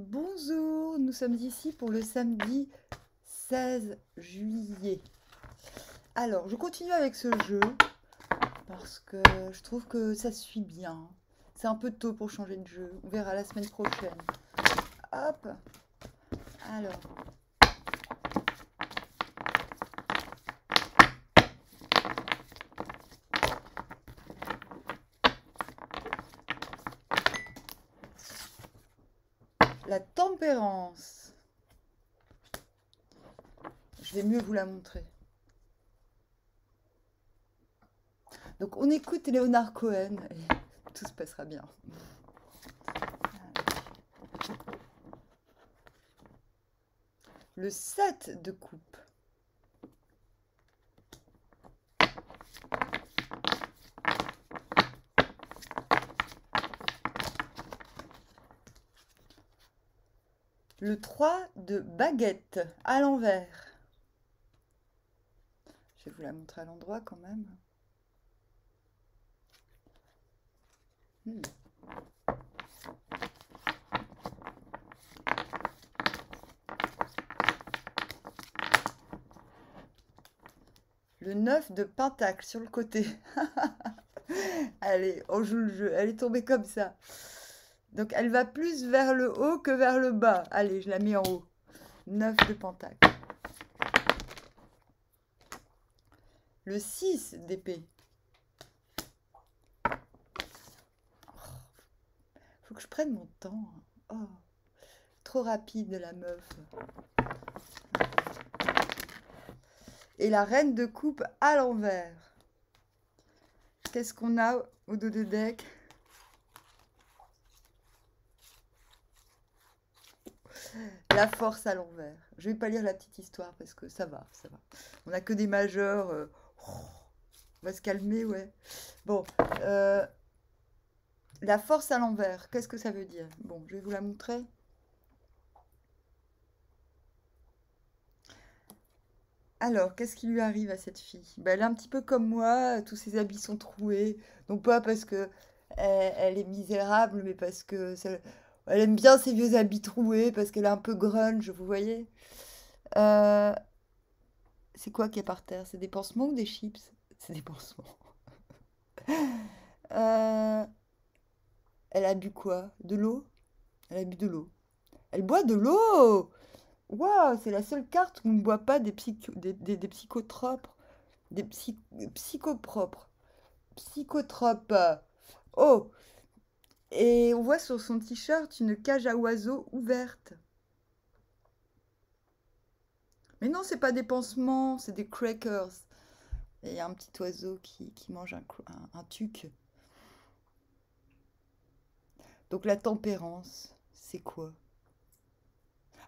Bonjour, nous sommes ici pour le samedi 16 juillet. Alors, je continue avec ce jeu parce que je trouve que ça suit bien. C'est un peu tôt pour changer de jeu. On verra la semaine prochaine. Hop. Alors. La tempérance. Je vais mieux vous la montrer. Donc, on écoute Leonard Cohen et tout se passera bien. Le 7 de coupe. Le 3 de baguette à l'envers. Je vais vous la montrer à l'endroit quand même. Le 9 de pentacle sur le côté. Allez, on joue le jeu. Elle est tombée comme ça. Donc elle va plus vers le haut que vers le bas. Allez, je la mets en haut. 9 de pentacle. Le 6 d'épée. Faut que je prenne mon temps. Oh, trop rapide la meuf. Et la reine de coupe à l'envers. Qu'est-ce qu'on a au dos de deck? La force à l'envers. Je vais pas lire la petite histoire parce que ça va, ça va. On n'a que des majeurs. On va se calmer, ouais. Bon, la force à l'envers, qu'est-ce que ça veut dire? Bon, je vais vous la montrer. Alors, qu'est-ce qui lui arrive à cette fille? Ben, elle est un petit peu comme moi, tous ses habits sont troués. Donc pas parce que elle est misérable, mais parce que elle aime bien ses vieux habits troués, parce qu'elle est un peu grunge, vous voyez? Euh, c'est quoi qui est par terre? C'est des pansements ou des chips? C'est des pansements. Euh, elle a bu quoi? De l'eau? Elle a bu de l'eau. Elle boit de l'eau! Waouh, c'est la seule carte où on ne boit pas des psychotropes. Des psychopropres. Psychotropes. Oh! Et on voit sur son t-shirt une cage à oiseaux ouverte. Mais non, c'est pas des pansements, c'est des crackers. Et il y a un petit oiseau qui mange un tuc. Donc la tempérance, c'est quoi?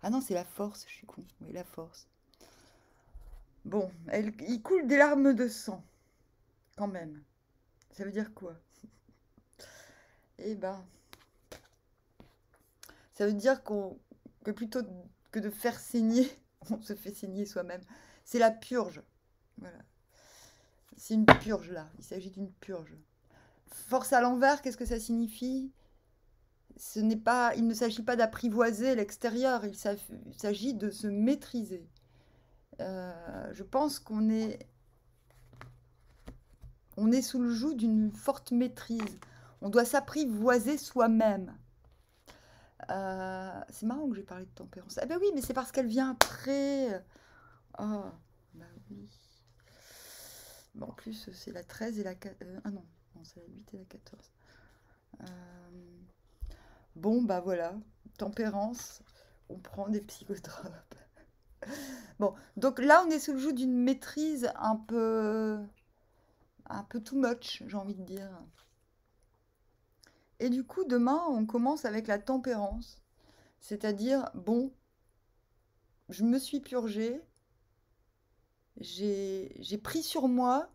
Ah non, c'est la force, je suis con. Oui, la force. Bon, il coule des larmes de sang, quand même. Ça veut dire quoi? Eh ben, ça veut dire que plutôt que de faire saigner, on se fait saigner soi-même. C'est la purge. Voilà. C'est une purge là. Il s'agit d'une purge. Force à l'envers, qu'est-ce que ça signifie? Il ne s'agit pas d'apprivoiser l'extérieur, il s'agit de se maîtriser. Je pense on est sous le joug d'une forte maîtrise. On doit s'apprivoiser soi-même. C'est marrant que j'ai parlé de tempérance. Ah ben oui, mais c'est parce qu'elle vient après. Oh, bah oui. Bon, en plus, c'est la 13 et la 4. Ah non, non c'est la 8 et la 14. Euh, Bon, bah voilà. Tempérance, on prend des psychotropes. Bon, donc là, on est sous le joug d'une maîtrise un peu too much, j'ai envie de dire. Et du coup, demain, on commence avec la tempérance. C'est-à-dire, bon, je me suis purgée, j'ai pris sur moi,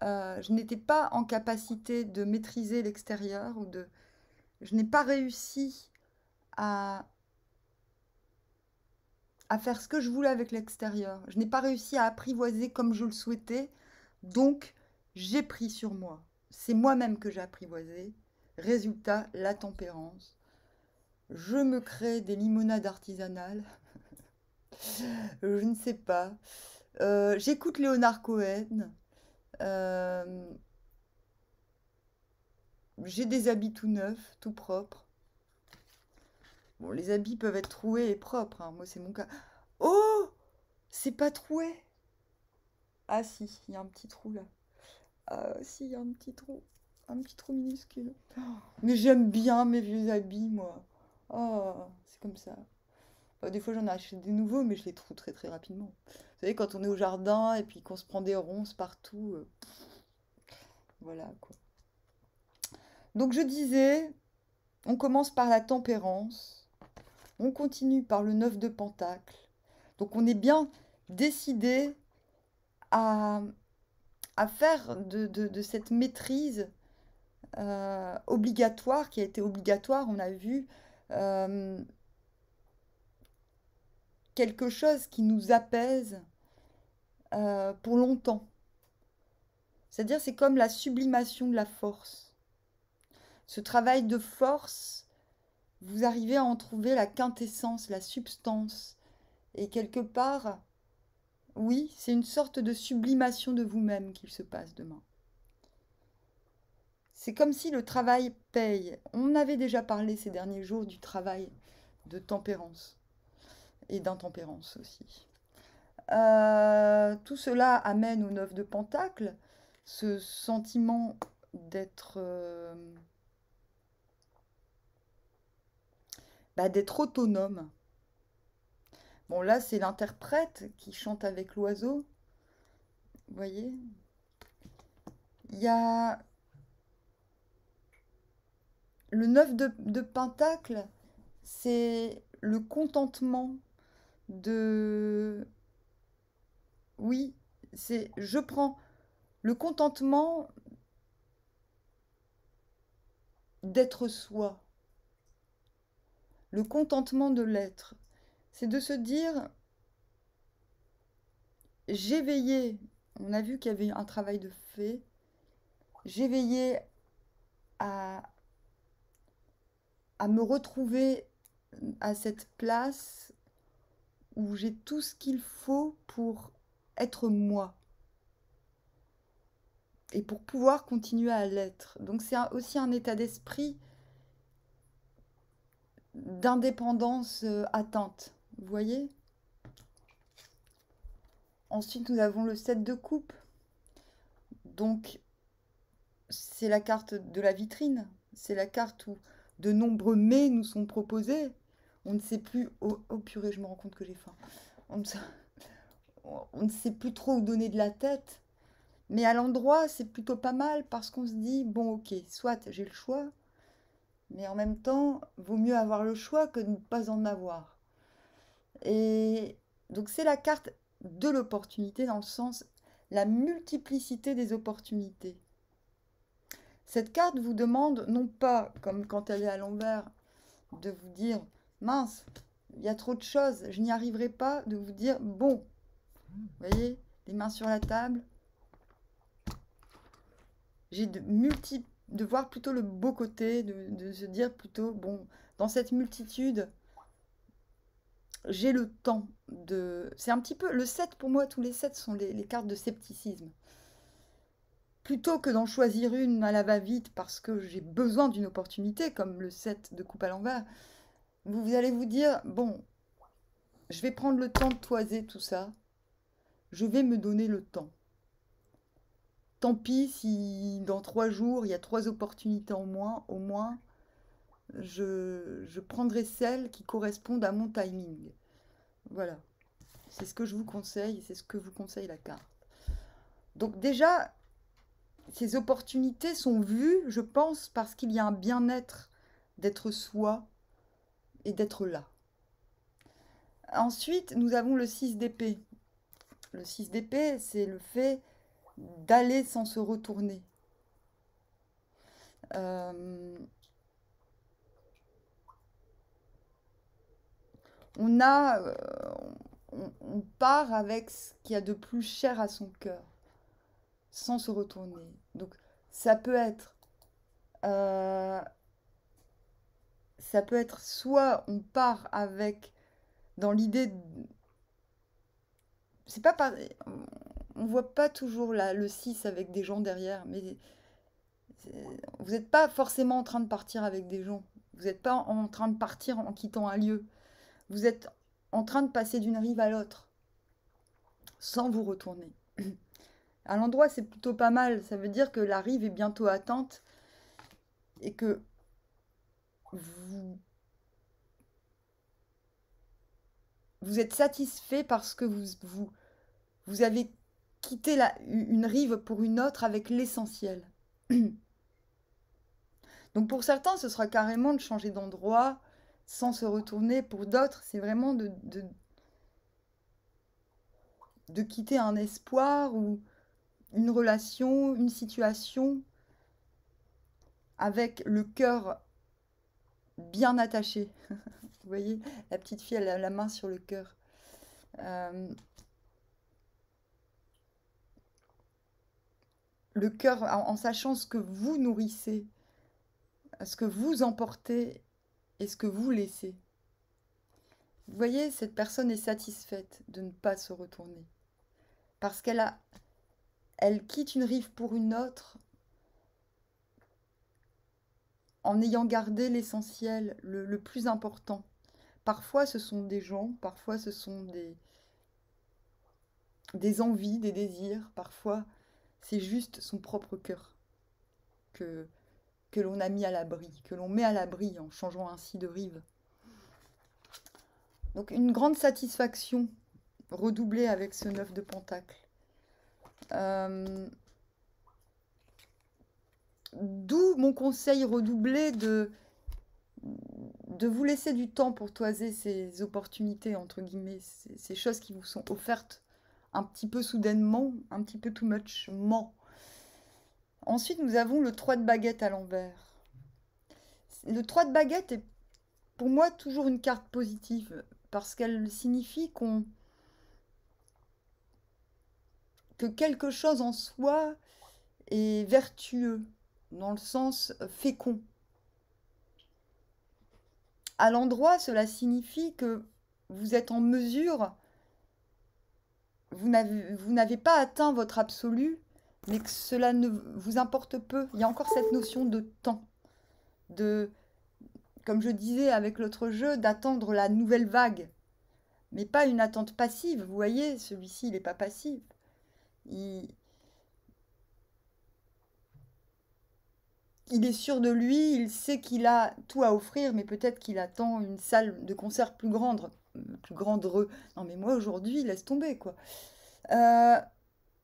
je n'étais pas en capacité de maîtriser l'extérieur je n'ai pas réussi à, à faire ce que je voulais avec l'extérieur. Je n'ai pas réussi à apprivoiser comme je le souhaitais, donc j'ai pris sur moi. C'est moi-même que j'ai apprivoisé. Résultat, la tempérance. Je me crée des limonades artisanales. Je ne sais pas. J'écoute Léonard Cohen. Euh, j'ai des habits tout neufs, tout propres. Bon, les habits peuvent être troués et propres, hein. Moi, c'est mon cas. Oh! C'est pas troué. Ah si, il y a un petit trou là. Ah si, il y a un petit trou. Un petit trou minuscule. Oh, mais j'aime bien mes vieux habits, moi. Oh, c'est comme ça. Des fois, j'en achète des nouveaux, mais je les trouve très très rapidement. Vous savez, quand on est au jardin et puis qu'on se prend des ronces partout, voilà quoi. Donc je disais, on commence par la tempérance, on continue par le 9 de Pentacle. Donc on est bien décidé à, à faire de cette maîtrise obligatoire, qui a été obligatoire, on a vu, euh, quelque chose qui nous apaise pour longtemps. C'est-à-dire, c'est comme la sublimation de la force. Ce travail de force, vous arrivez à en trouver la quintessence, la substance. Et quelque part, oui, c'est une sorte de sublimation de vous-même qu'il se passe demain. C'est comme si le travail paye. On avait déjà parlé ces derniers jours du travail de tempérance et d'intempérance aussi. Tout cela amène au 9 de Pentacle ce sentiment d'être d'être autonome. Bon, là, c'est l'interprète qui chante avec l'oiseau. Vous voyez? Il y a le 9 de Pentacle, c'est le contentement de... Oui, c'est... Je prends le contentement d'être soi. Le contentement de l'être. C'est de se dire, j'ai veillé, on a vu qu'il y avait un travail de fait, j'ai veillé à, à me retrouver à cette place où j'ai tout ce qu'il faut pour être moi et pour pouvoir continuer à l'être. Donc c'est aussi un état d'esprit d'indépendance atteinte. Vous voyez? Ensuite, nous avons le 7 de coupe. Donc, c'est la carte de la vitrine. C'est la carte où de nombreux mets nous sont proposés. On ne sait plus... Oh, oh purée, je me rends compte que j'ai faim. On ne, sait... on ne sait plus trop où donner de la tête. Mais à l'endroit, c'est plutôt pas mal parce qu'on se dit, bon ok, soit j'ai le choix, mais en même temps, vaut mieux avoir le choix que de ne pas en avoir. Et donc c'est la carte de l'opportunité dans le sens la multiplicité des opportunités. Cette carte vous demande non pas, comme quand elle est à l'envers, de vous dire mince, il y a trop de choses, je n'y arriverai pas, de vous dire bon, vous voyez, les mains sur la table. J'ai de voir plutôt le beau côté, de se dire plutôt bon, dans cette multitude, j'ai le temps de... C'est un petit peu... Le 7, pour moi, tous les 7 sont les cartes de scepticisme. Plutôt que d'en choisir une à la va-vite parce que j'ai besoin d'une opportunité, comme le 7 de coupe à l'envers, vous allez vous dire, bon, je vais prendre le temps de toiser tout ça, je vais me donner le temps. Tant pis si dans 3 jours, il y a 3 opportunités en moins, au moins, je prendrai celles qui correspondent à mon timing. Voilà. C'est ce que je vous conseille, c'est ce que vous conseille la carte. Donc déjà, ces opportunités sont vues, je pense, parce qu'il y a un bien-être d'être soi et d'être là. Ensuite, nous avons le 6 d'épée. Le 6 d'épée, c'est le fait d'aller sans se retourner. Euh, on a, on part avec ce qu'il y a de plus cher à son cœur, sans se retourner. Donc, ça peut être, euh, ça peut être soit on part avec, dans l'idée, c'est pas pareil, on voit pas toujours le 6 avec des gens derrière, mais vous n'êtes pas forcément en train de partir avec des gens. Vous n'êtes pas en train de partir en quittant un lieu. Vous êtes en train de passer d'une rive à l'autre, sans vous retourner. À l'endroit, c'est plutôt pas mal. Ça veut dire que la rive est bientôt atteinte et que vous êtes satisfait parce que vous avez quitté une rive pour une autre avec l'essentiel. Donc pour certains, ce sera carrément de changer d'endroit sans se retourner. Pour d'autres, c'est vraiment de quitter un espoir ou une relation, une situation avec le cœur bien attaché. Vous voyez, la petite fille, elle a la main sur le cœur. Le cœur, en sachant ce que vous nourrissez, ce que vous emportez et ce que vous laissez. Vous voyez, cette personne est satisfaite de ne pas se retourner. Parce elle quitte une rive pour une autre en ayant gardé l'essentiel, le plus important. Parfois, ce sont des gens, parfois, ce sont des envies, des désirs, parfois, c'est juste son propre cœur que l'on a mis à l'abri, que l'on met à l'abri en changeant ainsi de rive. Donc, une grande satisfaction redoublée avec ce 9 de Pentacle. D'où mon conseil redoublé de vous laisser du temps pour toiser ces opportunités, entre guillemets, ces choses qui vous sont offertes un petit peu soudainement, un petit peu too muchment. Ensuite, nous avons le 3 de baguette à l'envers. Le 3 de baguette est pour moi toujours une carte positive parce qu'elle signifie que quelque chose en soi est vertueux, dans le sens fécond. À l'endroit, cela signifie que vous êtes en mesure, vous n'avez pas atteint votre absolu, mais que cela ne vous importe peu. Il y a encore cette notion de temps, comme je disais avec l'autre jeu, d'attendre la nouvelle vague. Mais pas une attente passive, vous voyez, celui-ci, il n'est pas passif. Il est sûr de lui, il sait qu'il a tout à offrir, mais peut-être qu'il attend une salle de concert plus grande. Non mais moi aujourd'hui, laisse tomber quoi.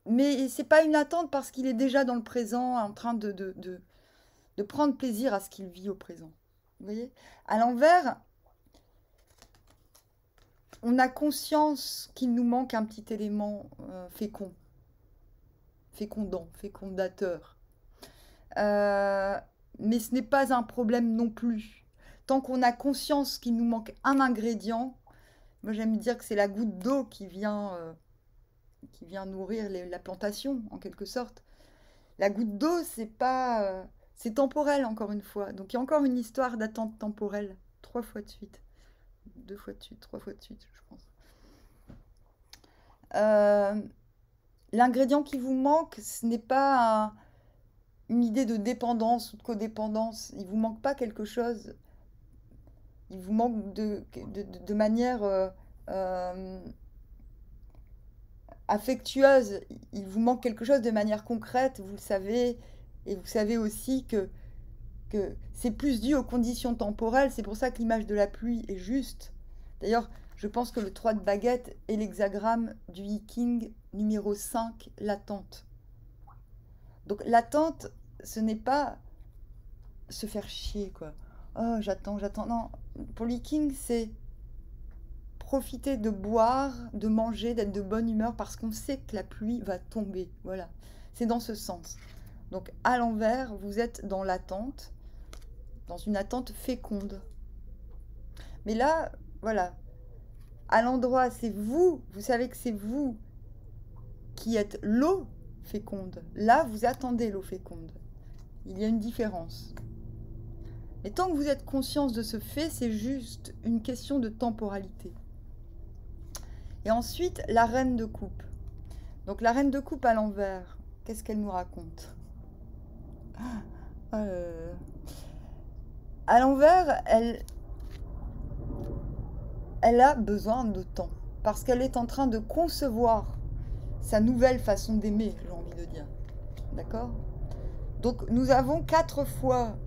Mais c'est pas une attente parce qu'il est déjà dans le présent, en train de prendre plaisir à ce qu'il vit au présent. Vous voyez? À l'envers, on a conscience qu'il nous manque un petit élément fécondant, fécondateur. Mais ce n'est pas un problème non plus. Tant qu'on a conscience qu'il nous manque un ingrédient, moi j'aime dire que c'est la goutte d'eau qui vient nourrir la plantation, en quelque sorte. La goutte d'eau, c'est pas... c'est temporel, encore une fois. Donc il y a encore une histoire d'attente temporelle. 3 fois de suite. 2 fois de suite, 3 fois de suite, je pense. L'ingrédient qui vous manque, ce n'est pas une idée de dépendance ou de codépendance. Il ne vous manque pas quelque chose. Il vous manque de manière affectueuse. Il vous manque quelque chose de manière concrète, vous le savez. Et vous savez aussi que c'est plus dû aux conditions temporelles. C'est pour ça que l'image de la pluie est juste. D'ailleurs, je pense que le 3 de baguette est l'hexagramme du I Ching numéro 5, l'attente. Donc l'attente, ce n'est pas se faire chier, quoi. Oh, j'attends. Non, pour l'I Ching, c'est profiter de boire, de manger, d'être de bonne humeur parce qu'on sait que la pluie va tomber. Voilà, c'est dans ce sens. Donc à l'envers, vous êtes dans l'attente, dans une attente féconde. Mais là, voilà, à l'endroit, c'est vous savez que c'est vous qui êtes l'eau féconde. Là, vous attendez l'eau féconde. Il y a une différence. Mais tant que vous êtes conscience de ce fait, c'est juste une question de temporalité. Et ensuite, la reine de coupe. Donc la reine de coupe à l'envers, qu'est-ce qu'elle nous raconte? À l'envers, elle a besoin de temps. Parce qu'elle est en train de concevoir sa nouvelle façon d'aimer, j'ai envie de dire. D'accord? Donc nous avons 4 fois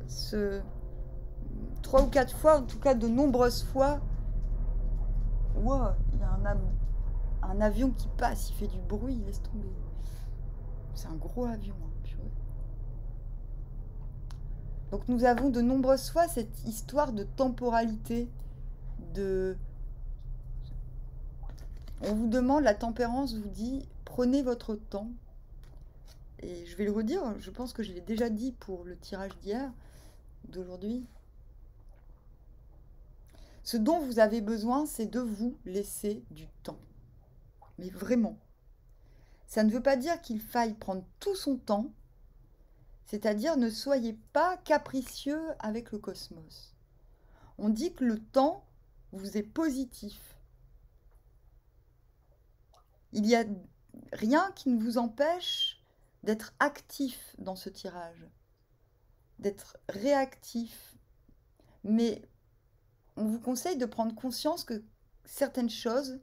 3 ou 4 fois, en tout cas de nombreuses fois. Wow, il y a un avion qui passe, il fait du bruit, laisse tomber. C'est un gros avion, hein, purée. Donc nous avons de nombreuses fois cette histoire de temporalité, On vous demande, la tempérance vous dit, prenez votre temps. Et je vais le redire, je pense que je l'ai déjà dit pour le tirage d'hier, d'aujourd'hui. Ce dont vous avez besoin, c'est de vous laisser du temps. Mais vraiment. Ça ne veut pas dire qu'il faille prendre tout son temps, c'est-à-dire ne soyez pas capricieux avec le cosmos. On dit que le temps vous est positif. Il n'y a rien qui ne vous empêche d'être actif dans ce tirage, d'être réactif. Mais on vous conseille de prendre conscience que certaines choses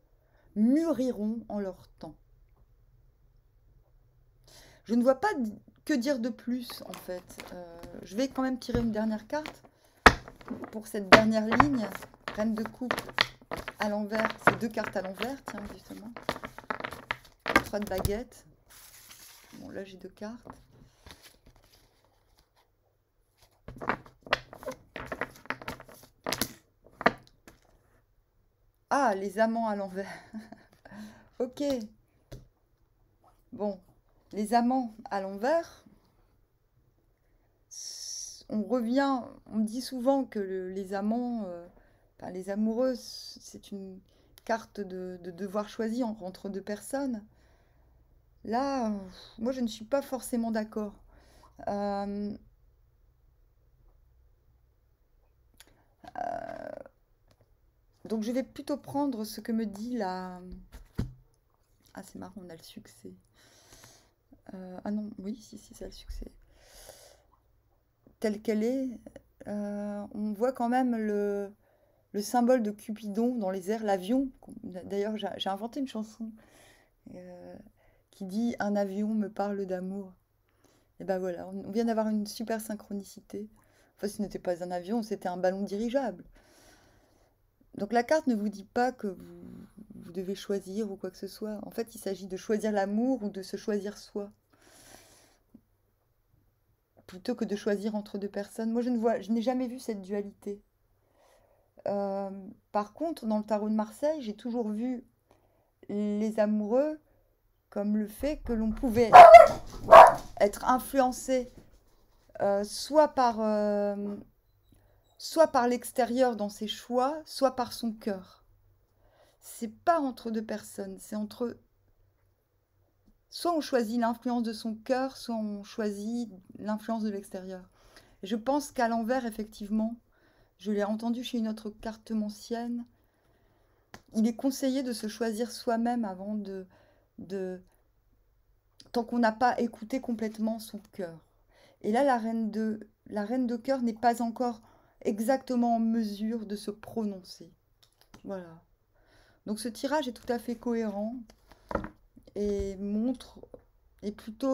mûriront en leur temps. Je ne vois pas que dire de plus, en fait. Je vais quand même tirer une dernière carte pour cette dernière ligne. Reine de coupe à l'envers. C'est 2 cartes à l'envers, tiens, justement. 3 de baguette. Bon, là, j'ai 2 cartes. Ah, les amants à l'envers. Ok. Bon, les amants à l'envers. On revient, on dit souvent que les amants, les amoureux, c'est une carte de devoir choisir entre 2 personnes. Là, moi je ne suis pas forcément d'accord. Donc je vais plutôt prendre ce que me dit la... Ah c'est marrant, on a le succès. Ah non, oui, si, c'est le succès. Telle qu'elle est, on voit quand même le symbole de Cupidon dans les airs, l'avion. D'ailleurs, j'ai inventé une chanson qui dit « Un avion me parle d'amour ». Et ben voilà, on vient d'avoir une super synchronicité. Enfin, ce n'était pas un avion, c'était un ballon dirigeable. Donc la carte ne vous dit pas que vous devez choisir ou quoi que ce soit. En fait, il s'agit de choisir l'amour ou de se choisir soi. Plutôt que de choisir entre 2 personnes. Moi, je n'ai jamais vu cette dualité. Par contre, dans le tarot de Marseille, j'ai toujours vu les amoureux comme le fait que l'on pouvait être influencé soit par l'extérieur dans ses choix, soit par son cœur. C'est pas entre 2 personnes, c'est entre... Soit on choisit l'influence de son cœur, soit on choisit l'influence de l'extérieur. Je pense qu'à l'envers, effectivement, je l'ai entendu chez une autre cartomancienne, il est conseillé de se choisir soi-même avant tant qu'on n'a pas écouté complètement son cœur. Et là, la reine de cœur n'est pas encore exactement en mesure de se prononcer. Voilà. Donc ce tirage est tout à fait cohérent et est plutôt